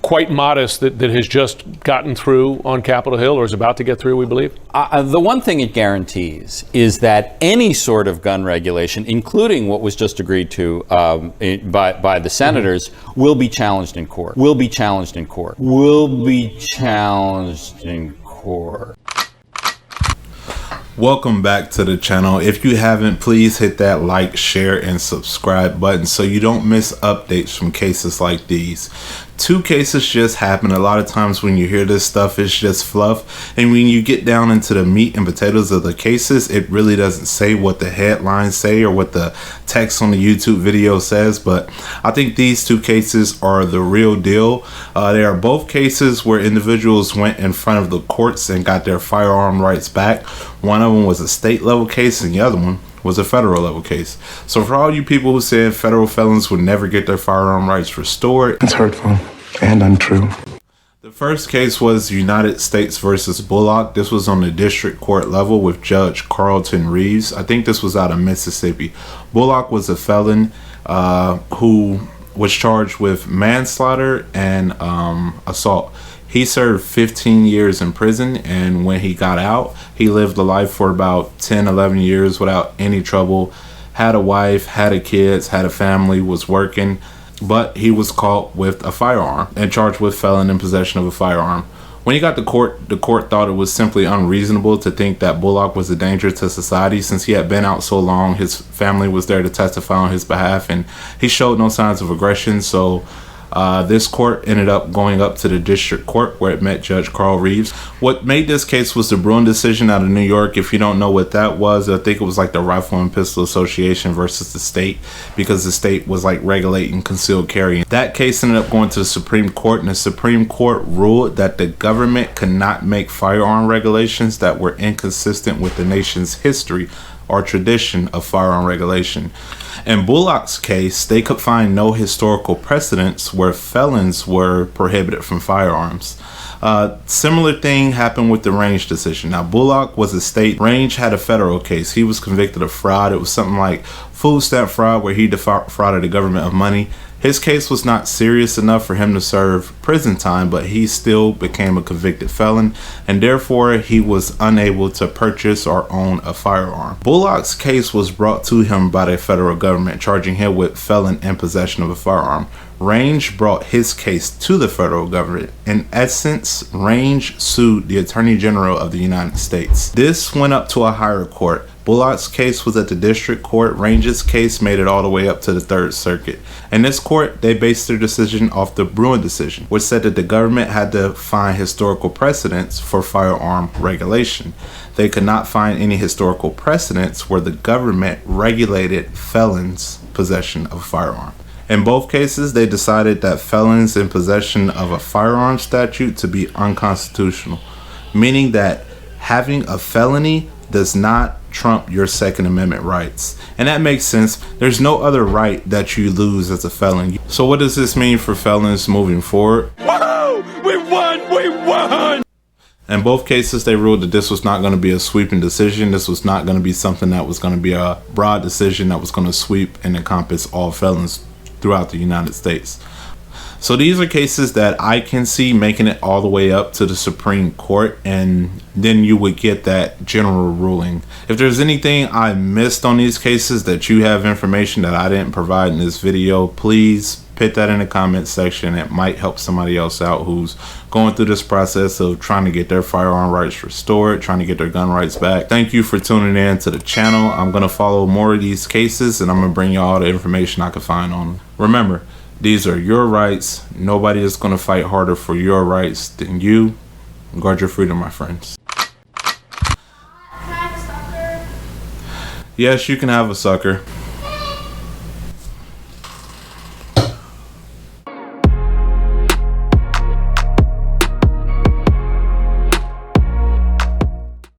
quite modest that has just gotten through on Capitol Hill or is about to get through, we believe? The one thing it guarantees is that any sort of gun regulation, including what was just agreed to by the senators, will be challenged in court. Will be challenged in court. Will be challenged in court. Welcome back to the channel. If you haven't, please hit that like, share, and subscribe button so you don't miss updates from cases like these. 2 cases just happened. A lot of times when you hear this stuff, it's just fluff. And when you get down into the meat and potatoes of the cases, it really doesn't say what the headlines say or what the text on the YouTube video says. But I think these 2 cases are the real deal. They are both cases where individuals went in front of the courts and got their firearm rights back. One of them was a state level case and the other one was a federal level case. So for all you people who said federal felons would never get their firearm rights restored, it's hurtful and untrue. The first case was United States versus Bullock. This was on the district court level with Judge Carlton Reeves. I think this was out of Mississippi. Bullock was a felon who was charged with manslaughter and assault. He served 15 years in prison, and when he got out, he lived a life for about 10-11 years without any trouble. Had a wife, had a kids, had a family, was working, but he was caught with a firearm and charged with felon in possession of a firearm. When he got to court, the court thought it was simply unreasonable to think that Bullock was a danger to society since he had been out so long. His family was there to testify on his behalf, and he showed no signs of aggression. So this court ended up going up to the district court where it met Judge Carl Reeves. What made this case was the Bruin decision out of New York. If you don't know what that was, I think it was like the Rifle and Pistol Association versus the state, because the state was like regulating concealed carry. That case ended up going to the Supreme Court, and the Supreme Court ruled that the government could not make firearm regulations that were inconsistent with the nation's history or tradition of firearm regulation. In Bullock's case, they could find no historical precedents where felons were prohibited from firearms. Similar thing happened with the Range decision. Now, Bullock was a state. Range had a federal case. He was convicted of fraud. It was something like food stamp fraud, where he defrauded the government of money. His case was not serious enough for him to serve prison time, but he still became a convicted felon, and therefore he was unable to purchase or own a firearm. Bullock's case was brought to him by the federal government, charging him with felon in possession of a firearm. Range brought his case to the federal government. In essence, Range sued the Attorney General of the United States. This went up to a higher court. Bullock's case was at the district court. Range's case made it all the way up to the Third Circuit. In this court, they based their decision off the Bruin decision, which said that the government had to find historical precedents for firearm regulation. They could not find any historical precedents where the government regulated felons' possession of a firearm. In both cases, they decided that felons in possession of a firearm statute to be unconstitutional, meaning that having a felony does not trump your Second Amendment rights. And that makes sense. There's no other right that you lose as a felon. So what does this mean for felons moving forward? Whoa! We won! We won! In both cases, they ruled that this was not going to be a sweeping decision. This was not going to be something that was going to be a broad decision that was going to sweep and encompass all felons throughout the United States. So these are cases that I can see making it all the way up to the Supreme Court, and then you would get that general ruling. If there's anything I missed on these cases, that you have information that I didn't provide in this video, please put that in the comment section. It might help somebody else out who's going through this process of trying to get their firearm rights restored, trying to get their gun rights back. Thank you for tuning in to the channel. I'm going to follow more of these cases, and I'm going to bring you all the information I can find on them. Remember, these are your rights. Nobody is going to fight harder for your rights than you. Guard your freedom, my friends. Can I have a sucker? Yes, you can have a sucker.